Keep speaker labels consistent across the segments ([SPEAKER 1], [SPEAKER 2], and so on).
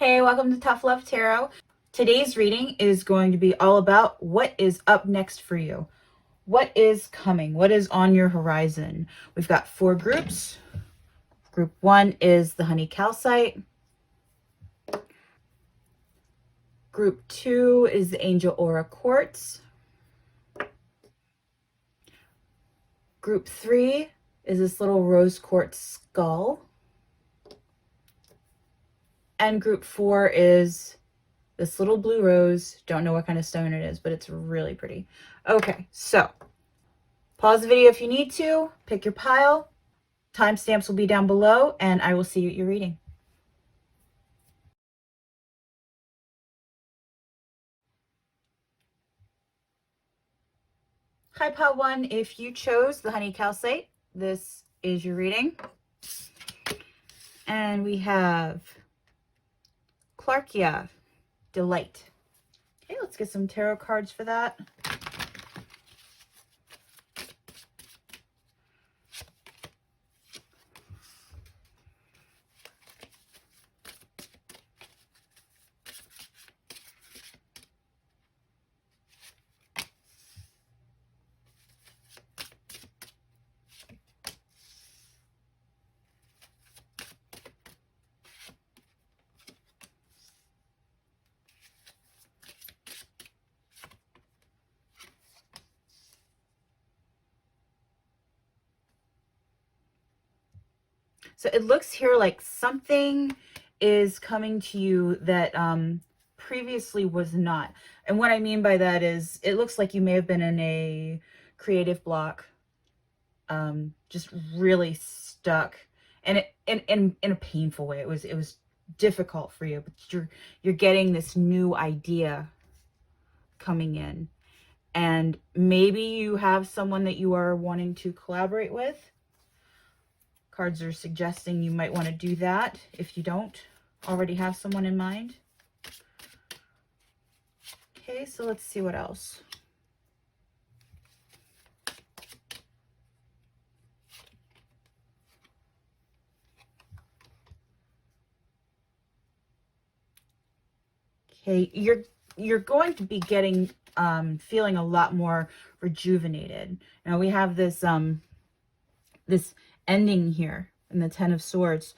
[SPEAKER 1] Hey, welcome to Tough Love Tarot. Today's reading is going to be all about what is up next for you. What is coming? What is on your horizon? We've got 4 groups. Group 1 is the honey calcite. Group 2 is the angel aura quartz. Group 3 is this little rose quartz skull. And group 4 is this little blue rose. Don't know what kind of stone it is, but it's really pretty. Okay, so pause the video if you need to. Pick your pile. Timestamps will be down below, and I will see you at your reading. Hi, pile 1. If you chose the honey calcite, this is your reading. And we have Clarkia, Delight. Okay, let's get some tarot cards for that. So it looks here like something is coming to you that previously was not. And what I mean by that is it looks like you may have been in a creative block, just really stuck, and in a painful way. It was difficult for you, but you're getting this new idea coming in, and maybe you have someone that you are wanting to collaborate with. Cards are suggesting you might want to do that if you don't already have someone in mind. Okay, so let's see what else. Okay, you're going to be getting feeling a lot more rejuvenated. Now we have this this ending here in the 10 of Swords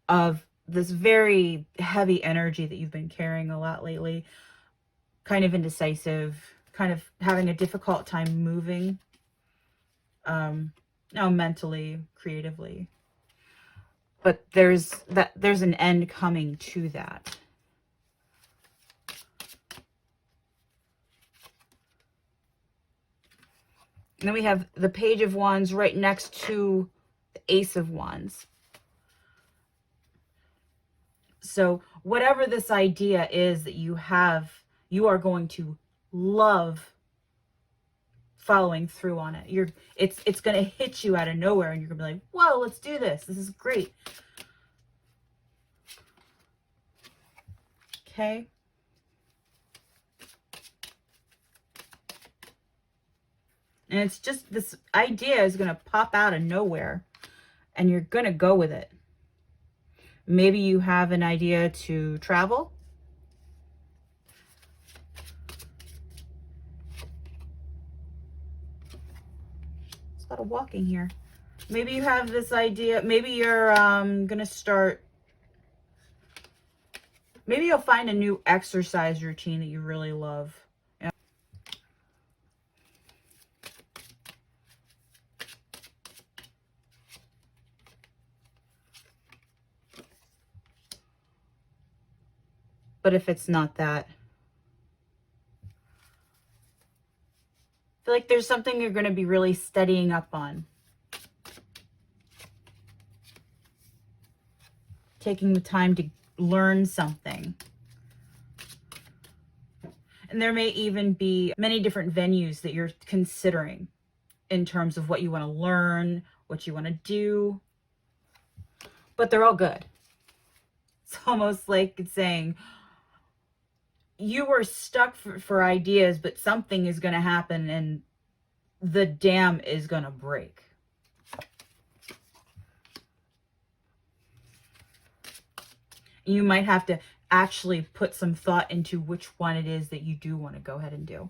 [SPEAKER 1] of this very heavy energy that you've been carrying a lot lately, kind of indecisive, kind of having a difficult time moving, now mentally, creatively, but there's an end coming to that. And then we have the Page of Wands right next to the Ace of Wands. So whatever this idea is that you have, you are going to love following through on it. It's going to hit you out of nowhere, and you're going to be like, whoa, let's do this. This is great. Okay. And it's just this idea is going to pop out of nowhere, and you're going to go with it. Maybe you have an idea to travel. There's a lot of walking here. Maybe you have this idea. Maybe you're going to start. Maybe you'll find a new exercise routine that you really love. But if it's not that, I feel like there's something you're going to be really studying up on. Taking the time to learn something. And there may even be many different venues that you're considering in terms of what you want to learn, what you want to do. But they're all good. It's almost like it's saying, you were stuck for ideas, but something is going to happen and the dam is going to break. You might have to actually put some thought into which one it is that you do want to go ahead and do.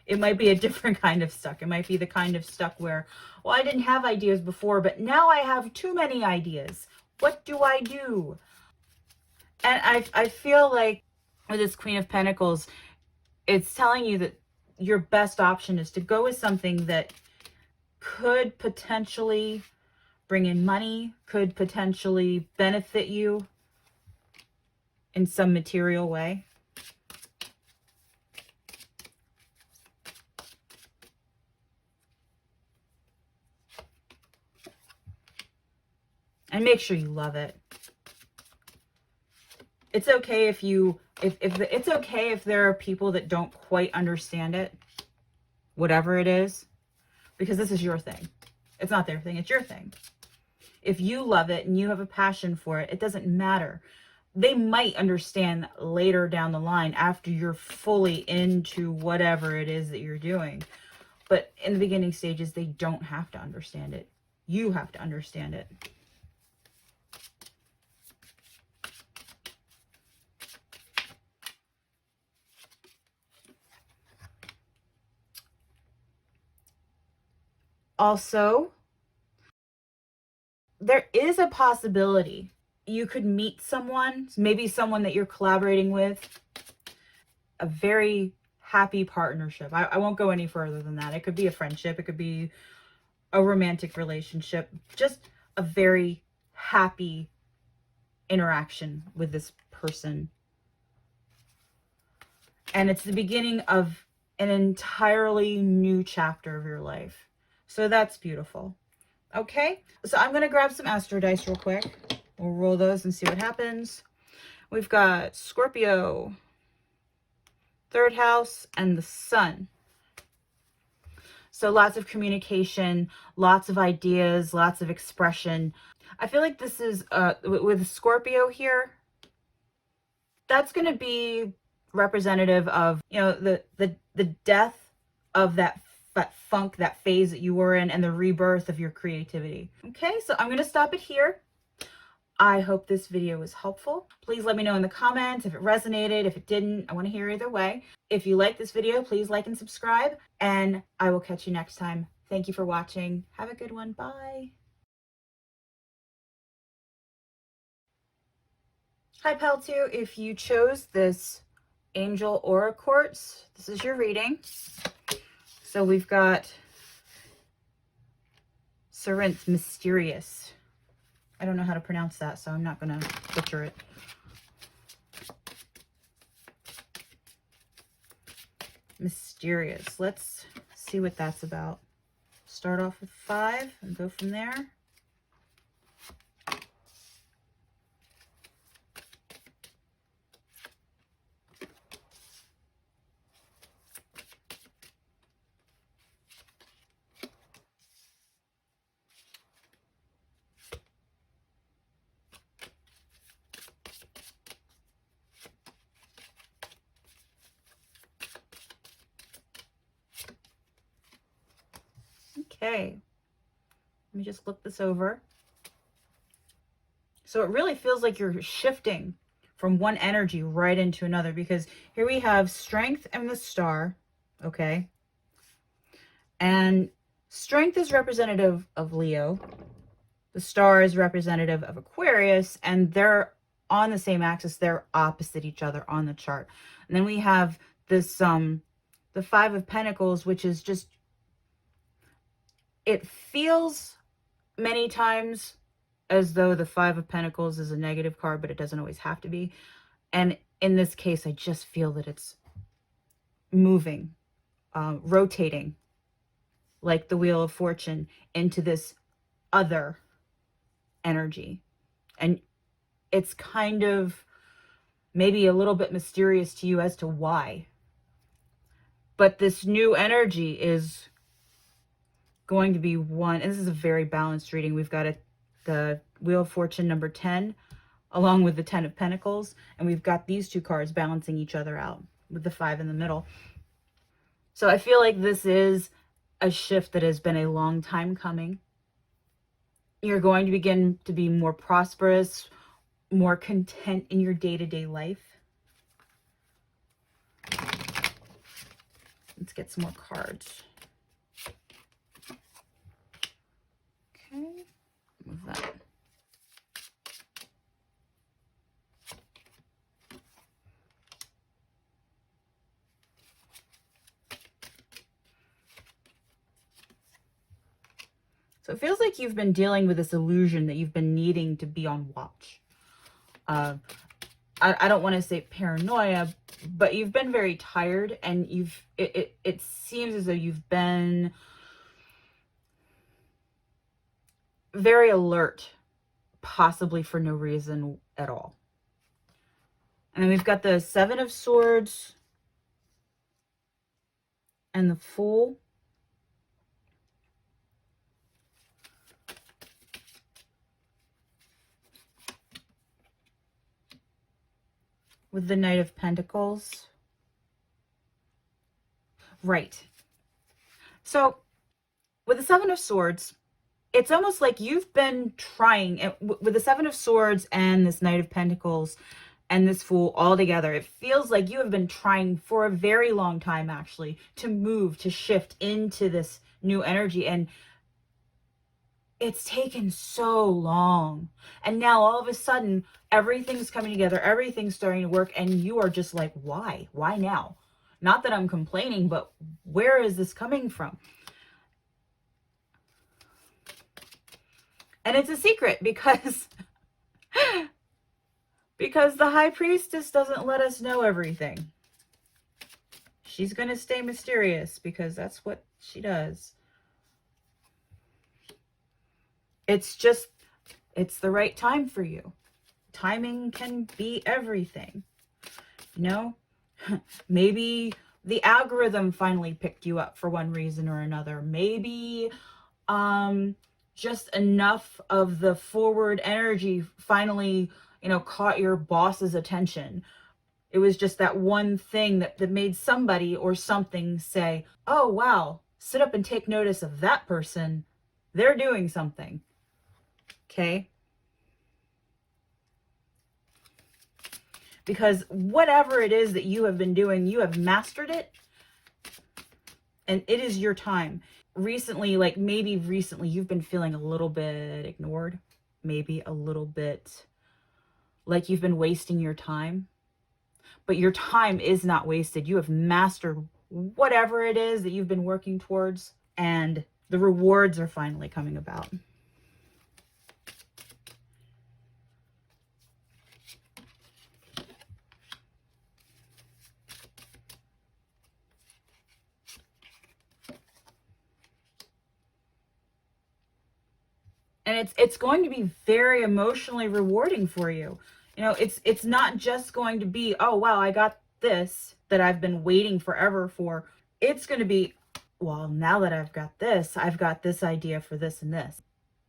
[SPEAKER 1] It might be a different kind of stuck. It might be the kind of stuck where, well, I didn't have ideas before, but now I have too many ideas. What do I do? And I feel like with this Queen of Pentacles, it's telling you that your best option is to go with something that could potentially bring in money, could potentially benefit you in some material way. And make sure you love it. It's okay if it's okay if there are people that don't quite understand it, whatever it is, because this is your thing. It's not their thing, it's your thing. If you love it and you have a passion for it, it doesn't matter. They might understand later down the line after you're fully into whatever it is that you're doing. But in the beginning stages, they don't have to understand it. You have to understand it. Also, there is a possibility you could meet someone, maybe someone that you're collaborating with, a very happy partnership. I won't go any further than that. It could be a friendship. It could be a romantic relationship. Just a very happy interaction with this person. And it's the beginning of an entirely new chapter of your life. So that's beautiful. Okay, so I'm going to grab some astro dice real quick. We'll roll those and see what happens. We've got Scorpio, 3rd house, and the Sun. So lots of communication, lots of ideas, lots of expression. I feel like this is, with Scorpio here, that's going to be representative of, you know, the death of that funk, that phase that you were in, and the rebirth of your creativity. Okay, so I'm going to stop it here. I hope this video was helpful. Please let me know in the comments if it resonated, if it didn't. I want to hear either way. If you like this video, please like and subscribe, and I will catch you next time. Thank you for watching. Have a good one. Bye. Hi, Pal2. If you chose this Angel Aura Quartz, this is your reading. So we've got Sarinth Mysterious. I don't know how to pronounce that, so I'm not going to butcher it. Mysterious. Let's see what that's about. Start off with 5 and go from there. Okay, let me just look this over. So it really feels like you're shifting from one energy right into another, because here we have Strength and the Star, okay? And Strength is representative of Leo. The Star is representative of Aquarius, and they're on the same axis. They're opposite each other on the chart. And then we have this, the 5 of Pentacles, which is just, it feels many times as though the 5 of Pentacles is a negative card, but it doesn't always have to be. And in this case, I just feel that it's moving, rotating, like the Wheel of Fortune, into this other energy. And it's kind of maybe a little bit mysterious to you as to why. But this new energy is going to be one, and this is a very balanced reading. We've got the Wheel of Fortune number 10 along with the 10 of Pentacles, and we've got these 2 cards balancing each other out with the 5 in the middle. So I feel like this is a shift that has been a long time coming. You're going to begin to be more prosperous, more content in your day-to-day life. Let's get some more cards. Okay, move that. So it feels like you've been dealing with this illusion that you've been needing to be on watch. I don't want to say paranoia, but you've been very tired, and it seems as though you've been very alert, possibly for no reason at all. And then we've got the Seven of Swords and the Fool. With the Knight of Pentacles. Right. So with the Seven of Swords, it's almost like you've been trying, with the Seven of Swords and this Knight of Pentacles and this Fool all together, it feels like you have been trying for a very long time, actually, to move, to shift into this new energy. And it's taken so long. And now all of a sudden, everything's coming together, everything's starting to work, and you are just like, why? Why now? Not that I'm complaining, but where is this coming from? And it's a secret because the High Priestess doesn't let us know everything. She's going to stay mysterious because that's what she does. It's just, it's the right time for you. Timing can be everything. You know, maybe the algorithm finally picked you up for one reason or another. Maybe just enough of the forward energy finally, you know, caught your boss's attention. It was just that one thing that made somebody or something say, oh, wow, sit up and take notice of that person. They're doing something. Okay? Because whatever it is that you have been doing, you have mastered it. And it is your time. Recently, like maybe recently, you've been feeling a little bit ignored. Maybe a little bit like you've been wasting your time. But your time is not wasted. You have mastered whatever it is that you've been working towards. And the rewards are finally coming about. And it's going to be very emotionally rewarding for you. You know, it's not just going to be, oh, wow, I got this that I've been waiting forever for. It's going to be, well, now that I've got this idea for this and this.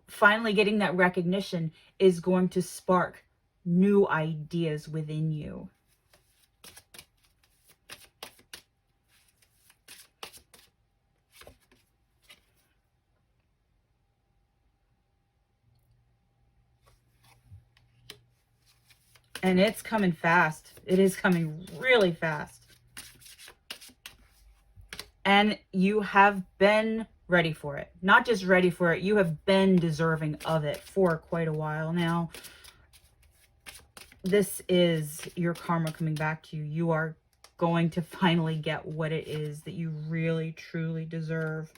[SPEAKER 1] Finally getting that recognition is going to spark new ideas within you. And it's coming fast. It is coming really fast. And you have been ready for it. Not just ready for it, you have been deserving of it for quite a while now. This is your karma coming back to you. You are going to finally get what it is that you really, truly deserve.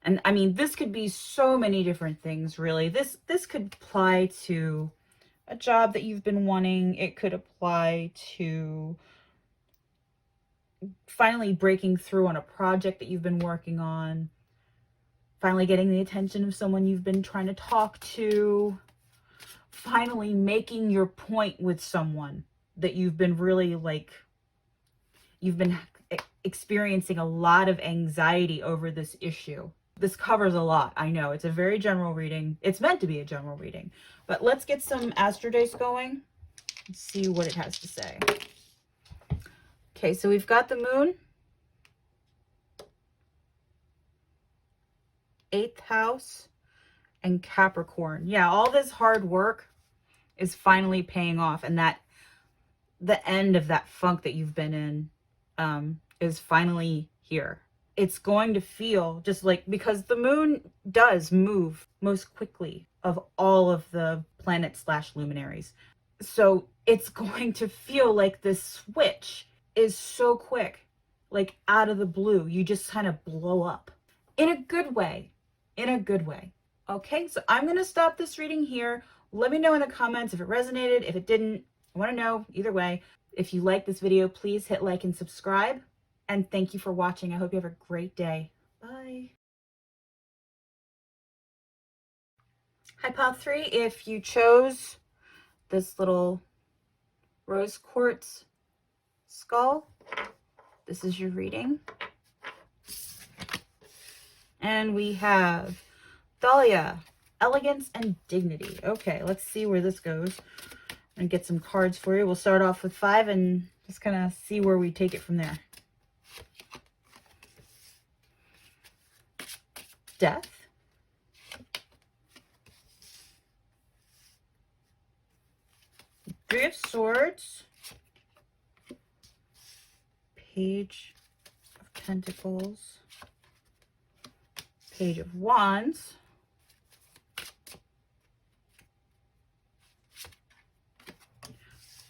[SPEAKER 1] And I mean, this could be so many different things, really. This could apply to a job that you've been wanting. It could apply to finally breaking through on a project that you've been working on. Finally getting the attention of someone you've been trying to talk to. Finally making your point with someone that you've been really like, you've been experiencing a lot of anxiety over this issue. This covers a lot. I know it's a very general reading. It's meant to be a general reading, but let's get some Astro Dice going and see what it has to say. Okay, so we've got the Moon, 8th house, and Capricorn. Yeah, all this hard work is finally paying off, and that the end of that funk that you've been in is finally here. It's going to feel just like, because the moon does move most quickly of all of the planets slash luminaries. So it's going to feel like this switch is so quick, like out of the blue. You just kind of blow up in a good way, in a good way. Okay, so I'm going to stop this reading here. Let me know in the comments if it resonated, if it didn't. I want to know either way. If you like this video, please hit like and subscribe. And thank you for watching. I hope you have a great day. Bye. Hi, Pile 3. If you chose this little rose quartz skull, this is your reading. And we have Dahlia, Elegance and Dignity. Okay, let's see where this goes. And get some cards for you. We'll start off with 5 and just kind of see where we take it from there. Death. Three of Swords. Page of Pentacles. Page of Wands.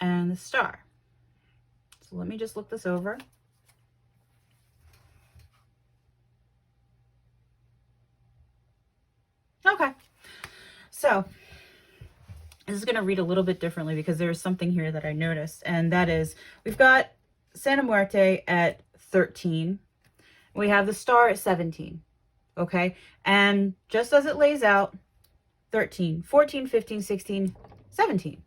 [SPEAKER 1] And the Star. So let me just look this over. Okay. So this is going to read a little bit differently because there's something here that I noticed. And that is, we've got Santa Muerte at 13. We have the Star at 17. Okay. And just as it lays out, 13, 14, 15, 16, 17.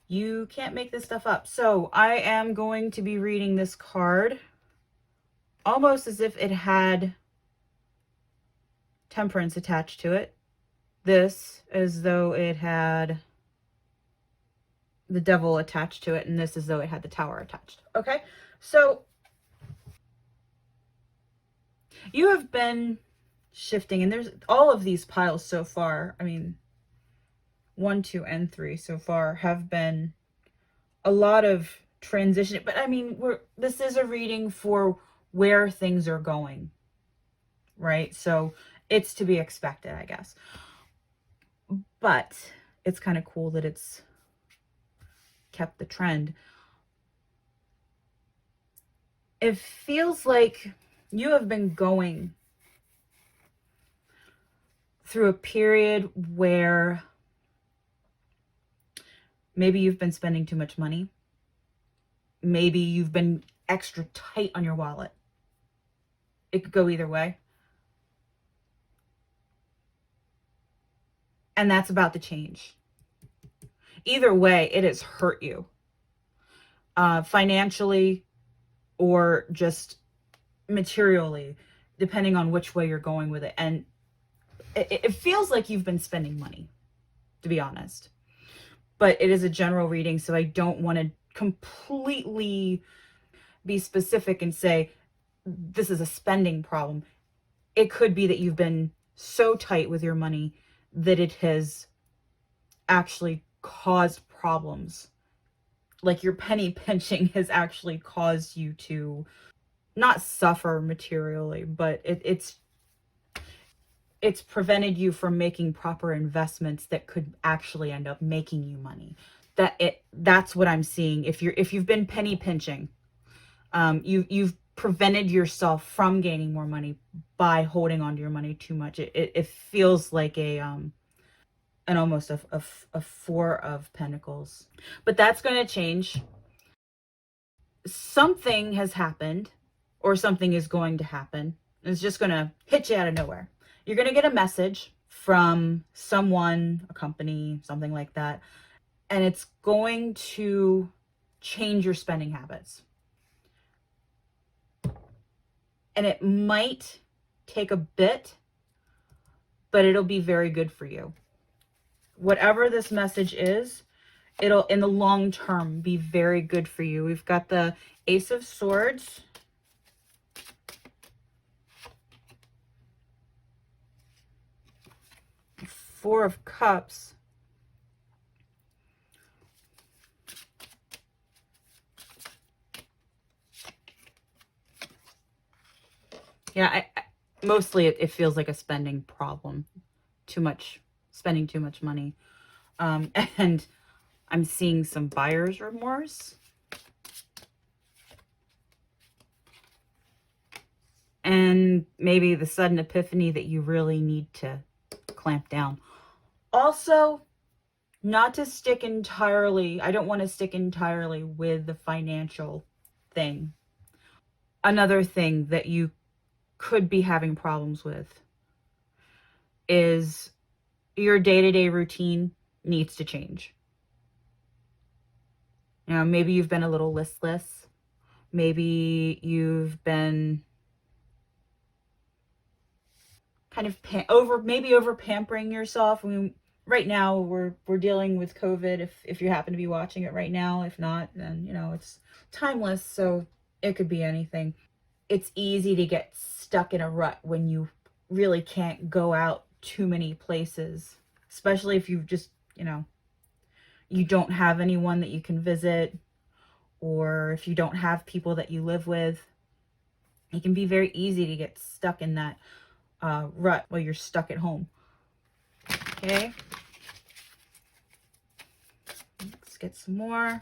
[SPEAKER 1] You can't make this stuff up. So I am going to be reading this card almost as if it had Temperance attached to it. This as though it had the Devil attached to it, and this as though it had the Tower attached. Okay, so you have been shifting, and there's all of these piles so far. I mean, 1, 2, and 3 so far have been a lot of transition. But I mean, this is a reading for where things are going, right? So it's to be expected, I guess. But it's kind of cool that it's kept the trend. It feels like you have been going through a period where maybe you've been spending too much money. Maybe you've been extra tight on your wallet. It could go either way. And that's about to change. Either way, it has hurt you. Financially or just materially, depending on which way you're going with it. And it feels like you've been spending money, to be honest. But it is a general reading, so I don't want to completely be specific and say this is a spending problem. It could be that you've been so tight with your money that it has actually caused problems. Like your penny pinching has actually caused you to not suffer materially, but it's prevented you from making proper investments that could actually end up making you money. That's what I'm seeing. If you've been penny pinching, you've prevented yourself from gaining more money by holding on to your money too much. It feels like an almost a 4 of Pentacles, but that's going to change. Something has happened, or something is going to happen. It's just going to hit you out of nowhere. You're going to get a message from someone, a company, something like that, and it's going to change your spending habits. And it might take a bit, but it'll be very good for you. Whatever this message is, it'll, in the long term, be very good for you. We've got the Ace of Swords, Four of Cups. Yeah, mostly it feels like a spending problem. Spending too much money. And I'm seeing some buyer's remorse. And maybe the sudden epiphany that you really need to clamp down. Also, not to stick entirely, I don't want to stick entirely with the financial thing. Another thing that you could be having problems with is your day-to-day routine needs to change. You know, maybe you've been a little listless. Maybe you've been kind of over pampering yourself. I mean, right now we're dealing with COVID. If you happen to be watching it right now, if not, then you know it's timeless. So it could be anything. It's easy to get stuck in a rut when you really can't go out too many places, especially if you just, you know, you don't have anyone that you can visit, or if you don't have people that you live with. It can be very easy to get stuck in that rut while you're stuck at home. Okay, let's get some more.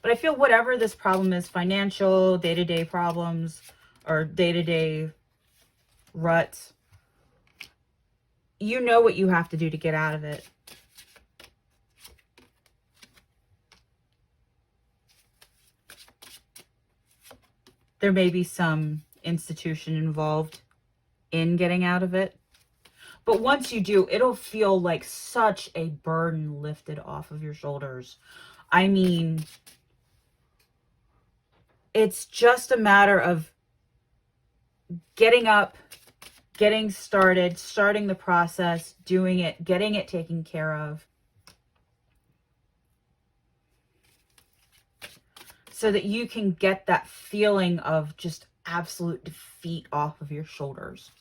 [SPEAKER 1] But I feel whatever this problem is, financial, day-to-day problems, or day-to-day ruts, you know what you have to do to get out of it. There may be some institution involved in getting out of it. But once you do, it'll feel like such a burden lifted off of your shoulders. I mean, it's just a matter of getting up, getting started, starting the process, doing it, getting it taken care of, so that you can get that feeling of just absolute defeat off of your shoulders.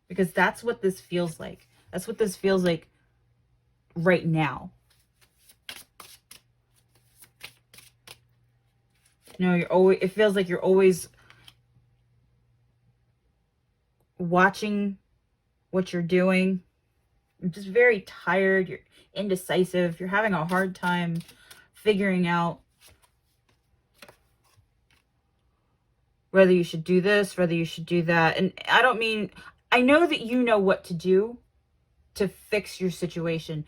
[SPEAKER 1] Because that's what this feels like. That's what this feels like right now. You know, it feels like you're always watching what you're doing. You're just very tired. You're indecisive. You're having a hard time figuring out whether you should do this, whether you should do that. And I know that you know what to do to fix your situation.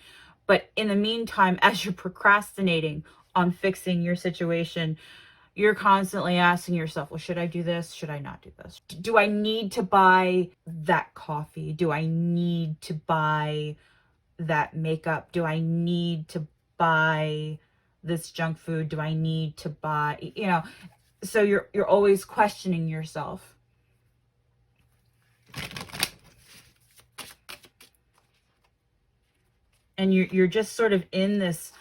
[SPEAKER 1] But in the meantime, as you're procrastinating on fixing your situation, you're constantly asking yourself, well, should I do this? Should I not do this? Do I need to buy that coffee? Do I need to buy that makeup? Do I need to buy this junk food? Do I need to buy, you know, so you're always questioning yourself. And you're just sort of in this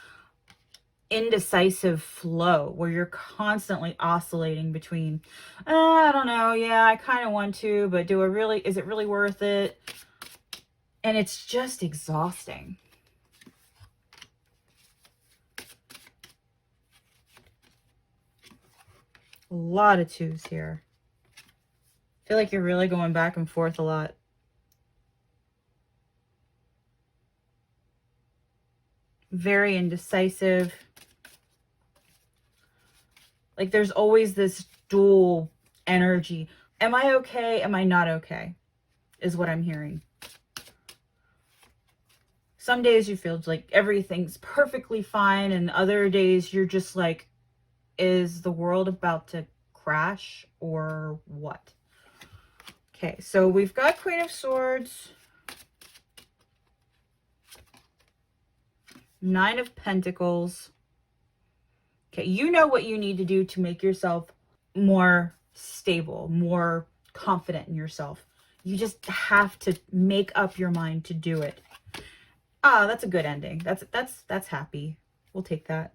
[SPEAKER 1] indecisive flow where you're constantly oscillating between, I don't know, yeah, I kind of want to, but is it really worth it? And it's just exhausting. A lot of twos here. I feel like you're really going back and forth a lot. Very indecisive. Like there's always this dual energy. Am I okay? Am I not okay? Is what I'm hearing. Some days you feel like everything's perfectly fine, and other days you're just like, is the world about to crash or what? Okay, so we've got Queen of Swords, Nine of Pentacles. Okay, you know what you need to do to make yourself more stable, more confident in yourself. You just have to make up your mind to do it. Ah, that's a good ending. That's happy. We'll take that.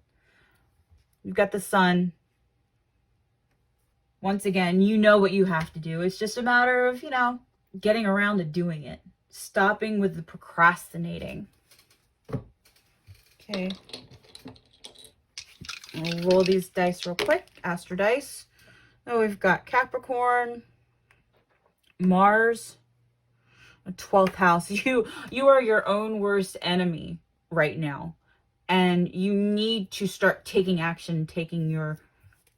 [SPEAKER 1] You've got the Sun. Once again, you know what you have to do. It's just a matter of, you know, getting around to doing it. Stopping with the procrastinating. Okay. I'll roll these dice real quick. Astro dice. Oh, we've got Capricorn, Mars, a 12th house. You are your own worst enemy right now. And you need to start taking action,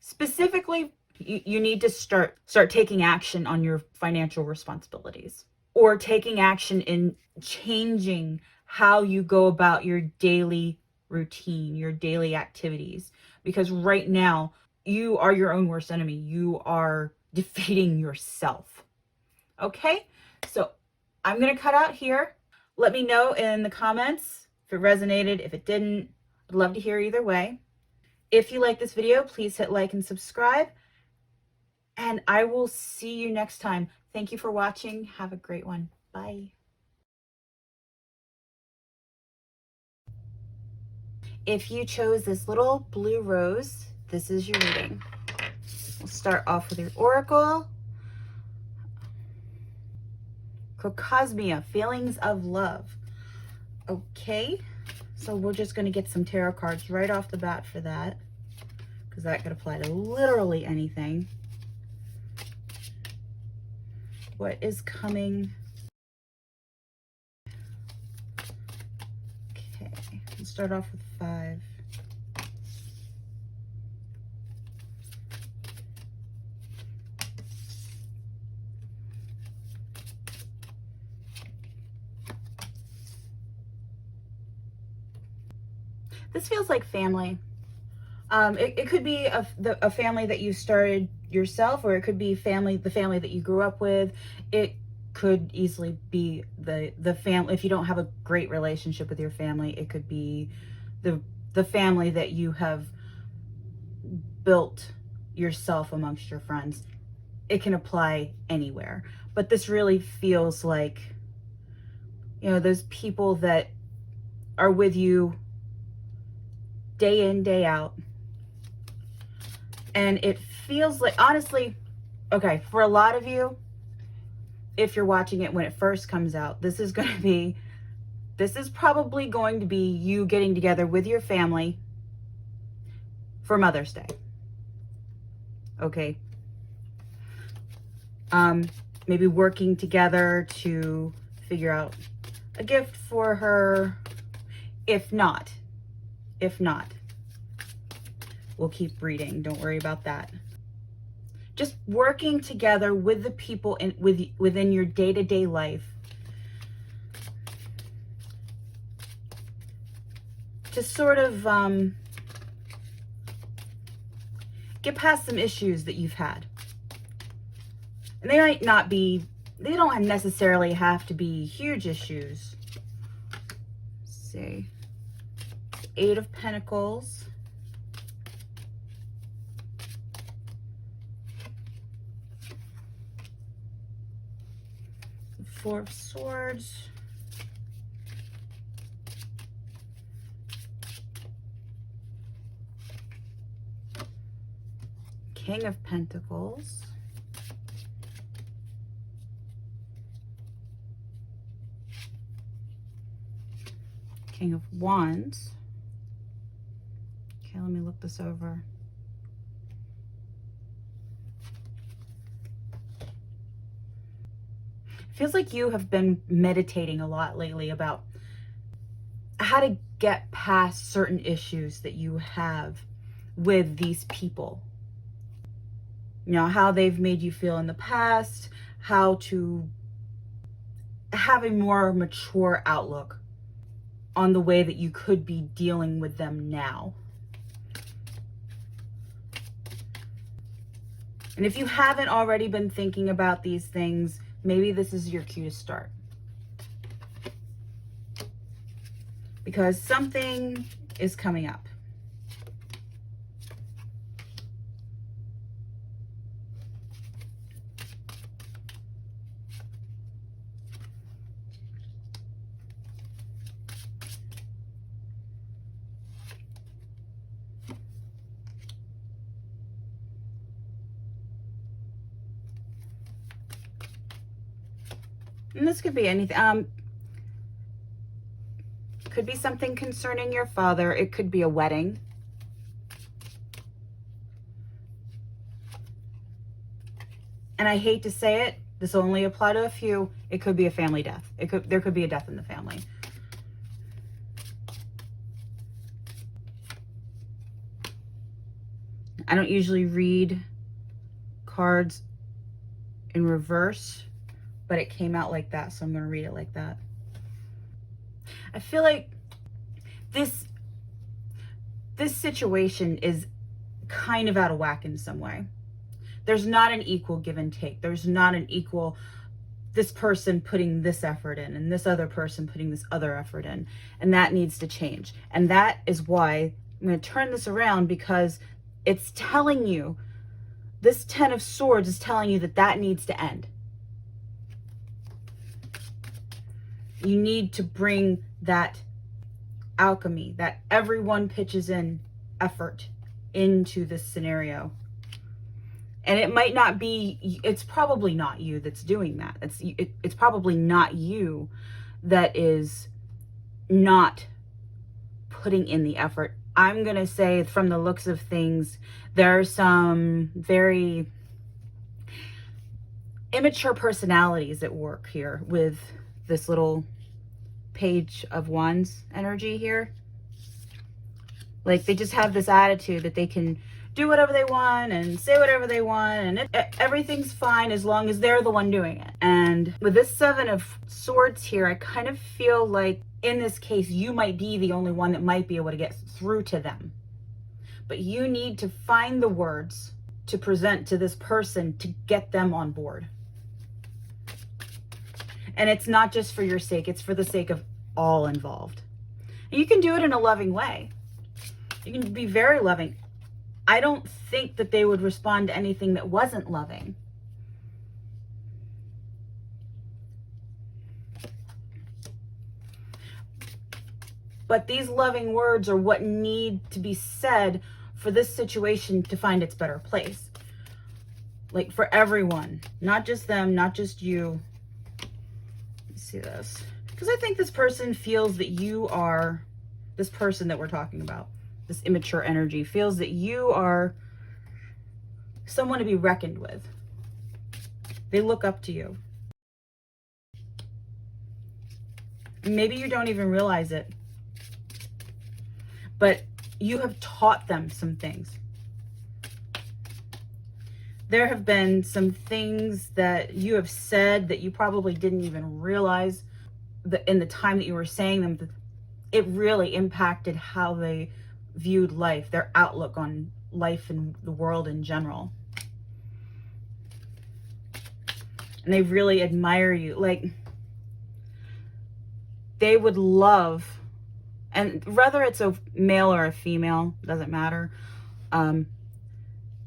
[SPEAKER 1] specifically, you need to start taking action on your financial responsibilities, or taking action in changing how you go about your daily routine, your daily activities. Because right now, you are your own worst enemy. You are defeating yourself. Okay? So I'm going to cut out here. Let me know in the comments if it resonated, if it didn't. I'd love to hear either way. If you like this video, please hit like and subscribe. And I will see you next time. Thank you for watching. Have a great one. Bye. If you chose this little blue rose, this is your reading. We'll start off with your oracle. Crocosmia, feelings of love. Okay, so we're just going to get some tarot cards right off the bat for that, because that could apply to literally anything. What is coming? Okay, let's start off with 5. This feels like family. It could be a family that you started yourself, or it could be the family that you grew up with. It could easily be the family. If you don't have a great relationship with your family, it could be the family that you have built yourself amongst your friends. It can apply anywhere. But this really feels like, you know, those people that are with you day in, day out. And it feels like, honestly, okay, for a lot of you, if you're watching it when it first comes out, this is probably going to be you getting together with your family for Mother's Day. Okay. Maybe working together to figure out a gift for her. If not, we'll keep reading. Don't worry about that. Just working together with the people within your day-to-day life to sort of get past some issues that you've had. And they don't necessarily have to be huge issues. Let's see. 8 of Pentacles. 4 of Swords. King of Pentacles. King of Wands. Okay, let me look this over. Feels like you have been meditating a lot lately about how to get past certain issues that you have with these people. You know, how they've made you feel in the past, how to have a more mature outlook on the way that you could be dealing with them now. And if you haven't already been thinking about these things, maybe this is your cue to start. Because something is coming up. And this could be anything. Could be something concerning your father. It could be a wedding. And I hate to say it, this will only apply to a few. It could be a family death. There could be a death in the family. I don't usually read cards in reverse, but it came out like that, so I'm going to read it like that. I feel like this situation is kind of out of whack in some way. There's not an equal give and take. There's not an equal, this person putting this effort in and this other person putting this other effort in. And that needs to change. And that is why I'm going to turn this around, because it's telling you, this 10 of Swords is telling you that that needs to end. You need to bring that alchemy, that everyone pitches in effort into this scenario. And it might not be, it's probably not you that's doing that. It's probably not you that is not putting in the effort. I'm going to say, from the looks of things, there are some very immature personalities at work here with this little Page of Wands energy here. Like, they just have this attitude that they can do whatever they want and say whatever they want, and everything's fine as long as they're the one doing it. And with this 7 of Swords here, I kind of feel like in this case, you might be the only one that might be able to get through to them. But you need to find the words to present to this person to get them on board. And it's not just for your sake, it's for the sake of all involved. And you can do it in a loving way. You can be very loving. I don't think that they would respond to anything that wasn't loving. But these loving words are what need to be said for this situation to find its better place. Like, for everyone, not just them, not just you. Let's see this. Because I think this person feels that you are, this person that we're talking about, this immature energy, feels that you are someone to be reckoned with. They look up to you. Maybe you don't even realize it, but you have taught them some things. There have been some things that you have said that you probably didn't even realize that in the time that you were saying them, that it really impacted how they viewed life, their outlook on life and the world in general. And they really admire you. Like, they would love, and whether it's a male or a female, doesn't matter.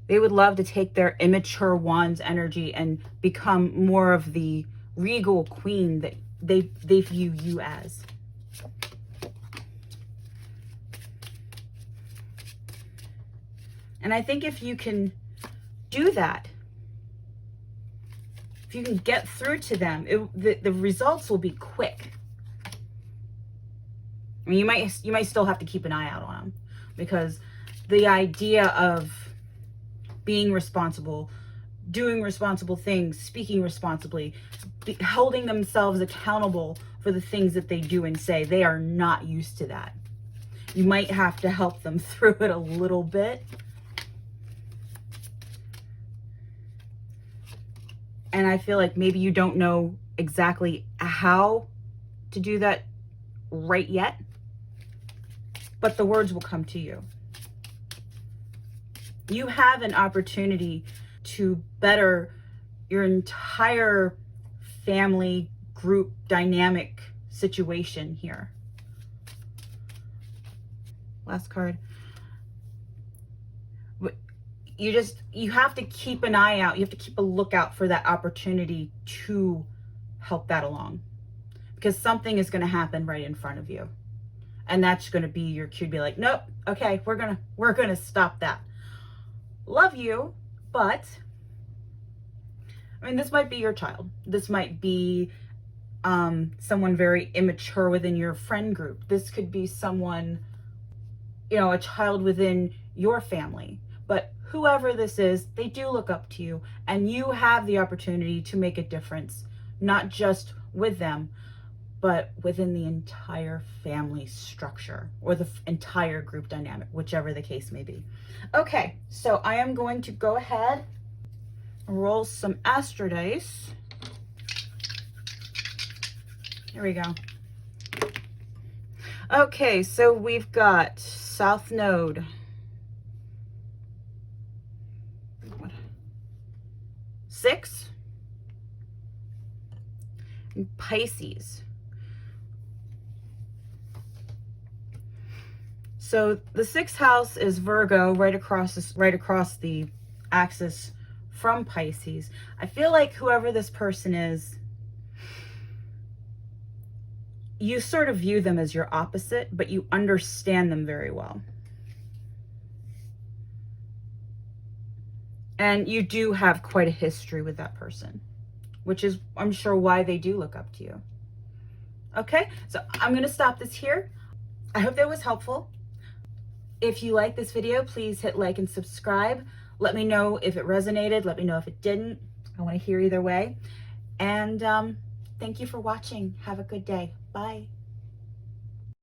[SPEAKER 1] They would love to take their immature Wands energy and become more of the regal queen that they view you as. And I think if you can do that, if you can get through to them, the results will be quick. I mean, you might still have to keep an eye out on them, because the idea of being responsible, doing responsible things, speaking responsibly, holding themselves accountable for the things that they do and say, they are not used to that. You might have to help them through it a little bit. And I feel like maybe you don't know exactly how to do that right yet, but the words will come to you. You have an opportunity to better your entire family group dynamic situation here. Last card. You have to keep an eye out. You have to keep a lookout for that opportunity to help that along, because something is going to happen right in front of you. And that's going to be your cue to be like, nope, okay, we're going to stop that. Love you, but I mean, this might be your child. This might be someone very immature within your friend group. This could be someone, you know, a child within your family. But whoever this is, they do look up to you, and you have the opportunity to make a difference, not just with them, but within the entire family structure or the entire group dynamic, whichever the case may be. Okay, so I am going to go ahead and roll some astro dice. Here we go. Okay, so we've got South Node. 6. And Pisces. So the 6th house is Virgo, right across the axis from Pisces. I feel like whoever this person is, you sort of view them as your opposite, but you understand them very well. And you do have quite a history with that person, which is, I'm sure, why they do look up to you. Okay, so I'm going to stop this here. I hope that was helpful. If you like this video, please hit like and subscribe. Let me know if it resonated. Let me know if it didn't. I want to hear either way. And thank you for watching. Have a good day. Bye.